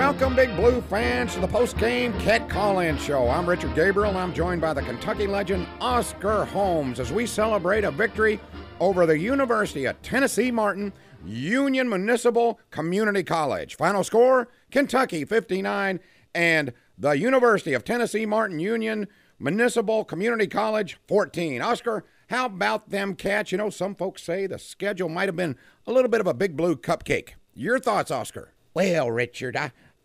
Welcome, Big Blue fans, to the post-game Cat Call-In Show. I'm Richard Gabriel, and I'm joined by the Kentucky legend Oscar Holmes as we celebrate a victory over the University of Tennessee Martin Union Municipal Community College. Final score, Kentucky 59 and the University of Tennessee Martin Union Municipal Community College 14. Oscar, how about them Cats? You know, some folks say the schedule might have been a little bit of a Big Blue cupcake. Your thoughts, Oscar? Well, Richard,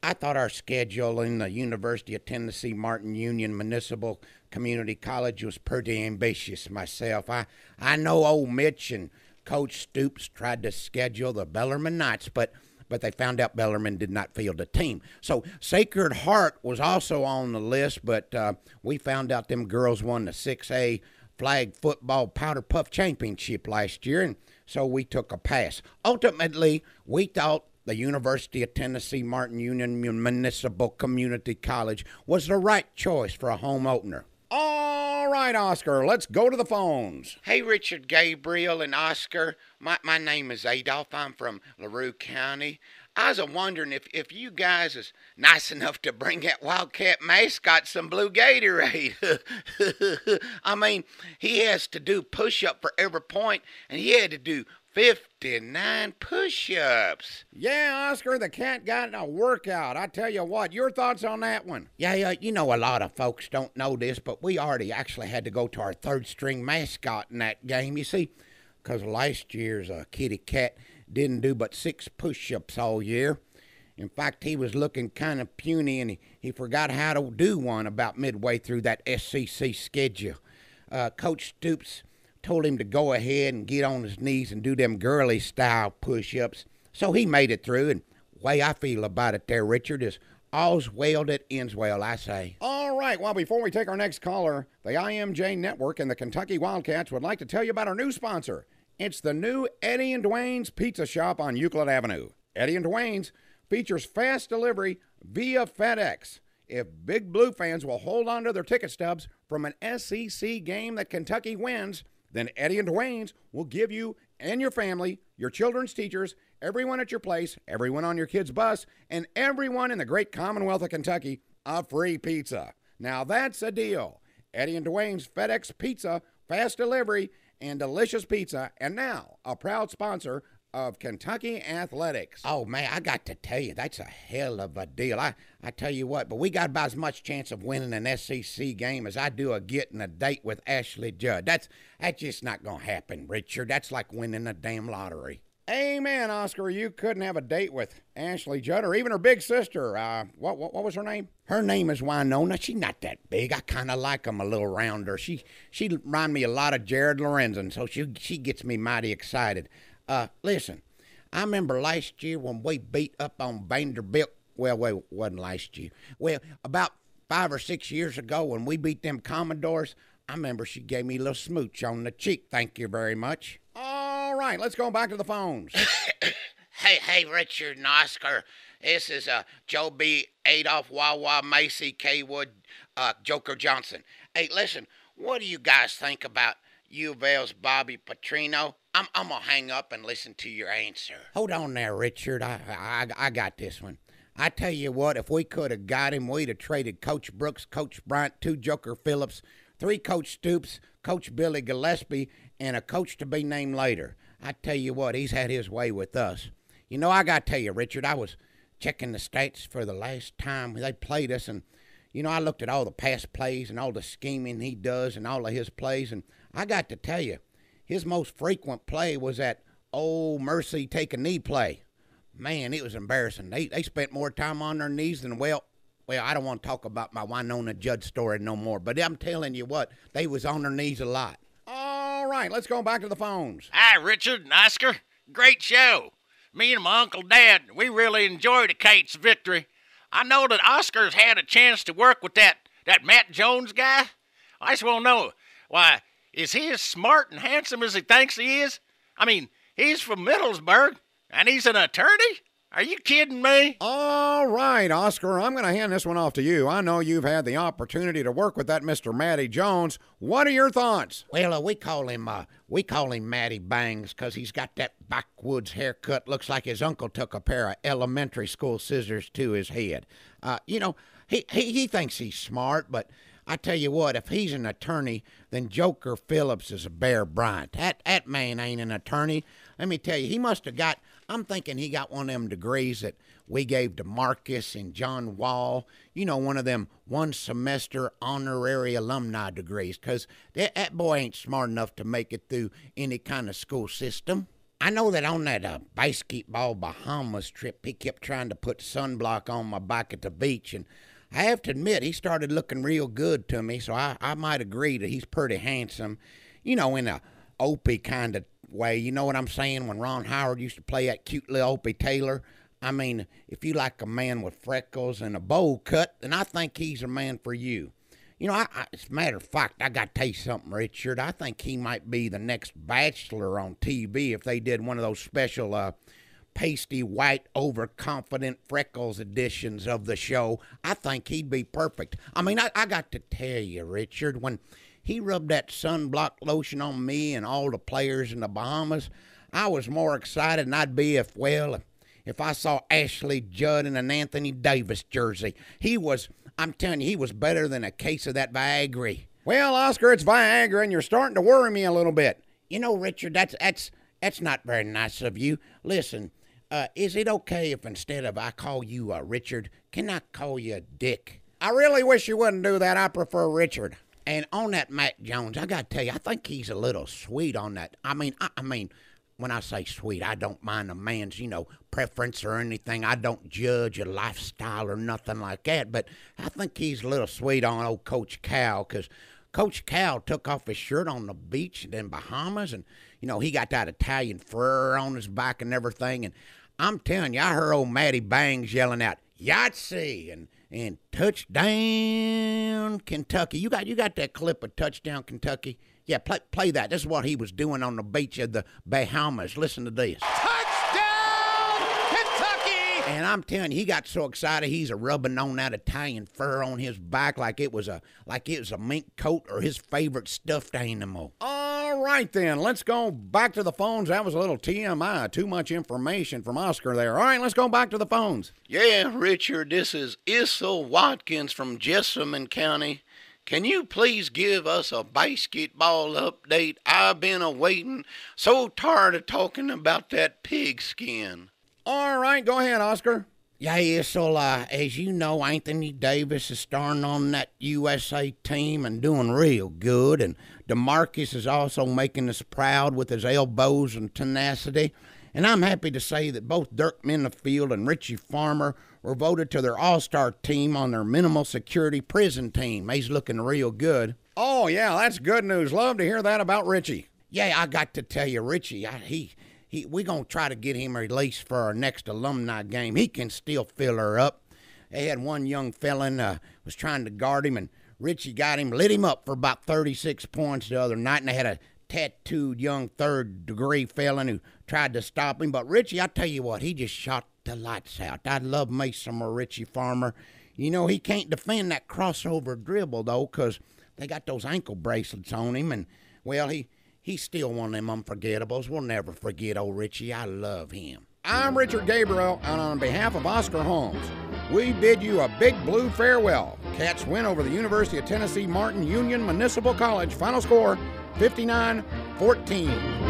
I thought our schedule in the University of Tennessee Martin Union Municipal Community College was pretty ambitious myself. I know old Mitch and Coach Stoops tried to schedule the Bellarmine Knights, but they found out Bellarmine did not field a team. So Sacred Heart was also on the list, but we found out them girls won the 6A flag football powder puff championship last year, and so we took a pass. Ultimately, we thought the University of Tennessee Martin Union Municipal Community College was the right choice for a home opener. All right, Oscar, let's go to the phones. Hey, Richard Gabriel and Oscar. My name is Adolph. I'm from LaRue County. I was wondering if you guys is nice enough to bring that Wildcat mascot some blue Gatorade. I mean, he has to do push-up for every point, and he had to do 59 push-ups. Yeah, Oscar, the cat got a workout. I tell you what, your thoughts on that one? Yeah, you know, a lot of folks don't know this, but we already actually had to go to our third-string mascot in that game, you see, because last year's kitty cat didn't do but 6 push-ups all year. In fact, he was looking kind of puny, and he forgot how to do one about midway through that SEC schedule. Coach Stoops told him to go ahead and get on his knees and do them girly-style push-ups. So he made it through, and the way I feel about it there, Richard, is all's well that ends well, I say. All right, well, before we take our next caller, the IMJ Network and the Kentucky Wildcats would like to tell you about our new sponsor. It's the new Eddie and Dwayne's Pizza Shop on Euclid Avenue. Eddie and Dwayne's features fast delivery via FedEx. If Big Blue fans will hold on to their ticket stubs from an SEC game that Kentucky wins, then Eddie and Dwayne's will give you and your family, your children's teachers, everyone at your place, everyone on your kid's bus, and everyone in the great Commonwealth of Kentucky a free pizza. Now that's a deal. Eddie and Dwayne's FedEx Pizza, fast delivery, and delicious pizza, and now a proud sponsor of Kentucky Athletics. Oh, man, I got to tell you, that's a hell of a deal. I tell you what, but we got about as much chance of winning an SEC game as I do of getting a date with Ashley Judd. That's just not going to happen, Richard. That's like winning a damn lottery. Amen, Oscar. You couldn't have a date with Ashley Judd or even her big sister. What was her name? Her name is Winona. She's not that big. I kind of like them a little rounder. She reminds me a lot of Jared Lorenzen, so she gets me mighty excited. Listen, I remember last year when we beat up on Vanderbilt. Well, it wasn't last year. Well, about 5 or 6 years ago when we beat them Commodores, I remember she gave me a little smooch on the cheek. Thank you very much. All right, let's go back to the phones. Hey, Richard and Oscar. This is Joe B. Adolph, Wawa, Macy, K. Wood, Joker Johnson. Hey, listen, what do you guys think about U of L's Bobby Petrino? I'm going to hang up and listen to your answer. Hold on there, Richard. I got this one. I tell you what, if we could have got him, we'd have traded Coach Brooks, Coach Bryant, 2 Joker Phillips, 3 Coach Stoops, Coach Billy Gillespie, and a coach to be named later. I tell you what, he's had his way with us. You know, I got to tell you, Richard, I was checking the stats for the last time they played us, and, you know, I looked at all the past plays and all the scheming he does and all of his plays, and I got to tell you, his most frequent play was that old Mercy take a knee play. Man, it was embarrassing. They spent more time on their knees than, well, I don't want to talk about my Winona Judd story no more, but I'm telling you what, they was on their knees a lot. All right, let's go back to the phones. Hi, Richard and Oscar. Great show. Me and my Uncle Dad, we really enjoyed the Kate's victory. I know that Oscar's had a chance to work with that Matt Jones guy. I just want to know, why, is he as smart and handsome as he thinks he is? I mean, he's from Middlesburg, and he's an attorney? Are you kidding me? All right, Oscar, I'm going to hand this one off to you. I know you've had the opportunity to work with that Mr. Matty Jones. What are your thoughts? Well, we call him Matty Bangs because he's got that backwoods haircut. Looks like his uncle took a pair of elementary school scissors to his head. He thinks he's smart, but I tell you what, if he's an attorney, then Joker Phillips is a Bear Bryant. That man ain't an attorney. Let me tell you, he must have got, I'm thinking he got one of them degrees that we gave to Marcus and John Wall. You know, one of them one-semester honorary alumni degrees, because that boy ain't smart enough to make it through any kind of school system. I know that on that basketball Bahamas trip, he kept trying to put sunblock on my back at the beach, and I have to admit, he started looking real good to me, so I might agree that he's pretty handsome, you know, in a Opie kind of way. You know what I'm saying? When Ron Howard used to play that cute little Opie Taylor. I mean, if you like a man with freckles and a bowl cut, then I think he's a man for you. You know, as a matter of fact, I got to tell you something, Richard. I think he might be the next Bachelor on TV if they did one of those special pasty white overconfident freckles editions of the show. I think he'd be perfect. I mean, I got to tell you, Richard, when he rubbed that sunblock lotion on me and all the players in the Bahamas, I was more excited than I'd be if I saw Ashley Judd in an Anthony Davis jersey. I'm telling you, he was better than a case of that Viagra. Well, Oscar, it's Viagra, and you're starting to worry me a little bit. You know, Richard, that's not very nice of you. Listen, is it okay if instead of I call you Richard, can I call you Dick? I really wish you wouldn't do that. I prefer Richard. And on that Matt Jones, I got to tell you, I think he's a little sweet on that. I mean, when I say sweet, I don't mind a man's, preference or anything. I don't judge a lifestyle or nothing like that. But I think he's a little sweet on old Coach Cal, because Coach Cal took off his shirt on the beach in Bahamas, and, he got that Italian fur on his back and everything. And I'm telling you, I heard old Matty Bangs yelling out, Yahtzee, and touchdown, Kentucky. You got that clip of touchdown, Kentucky? Yeah, play that. This is what he was doing on the beach of the Bahamas. Listen to this. Touchdown, Kentucky! And I'm telling you, he got so excited he's rubbing on that Italian fur on his back like it was a mink coat or his favorite stuffed animal. All right, then. Let's go back to the phones. That was a little TMI. Too much information from Oscar there. All right, let's go back to the phones. Yeah, Richard, this is Issa Watkins from Jessamine County. Can you please give us a basketball update? I've been awaiting, so tired of talking about that pigskin. All right, go ahead, Oscar. Yeah, so as you know, Anthony Davis is starting on that USA team and doing real good, and DeMarcus is also making us proud with his elbows and tenacity. And I'm happy to say that both Dirk Minifield and Richie Farmer were voted to their all-star team on their minimal security prison team. He's looking real good. Oh, yeah, that's good news. Love to hear that about Richie. Yeah, I got to tell you, Richie, we're going to try to get him released for our next alumni game. He can still fill her up. They had one young felon was trying to guard him, and Richie lit him up for about 36 points the other night, and they had a tattooed young third-degree felon who tried to stop him. But Richie, I tell you what, he just shot the lights out. I'd love me some more Richie Farmer. He can't defend that crossover dribble, though, because they got those ankle bracelets on him. And, well, he's still one of them unforgettables. We'll never forget old Richie. I love him. I'm Richard Gabriel, and on behalf of Oscar Holmes, we bid you a big blue farewell. Cats win over the University of Tennessee Martin Union Municipal College. Final score, 59-14.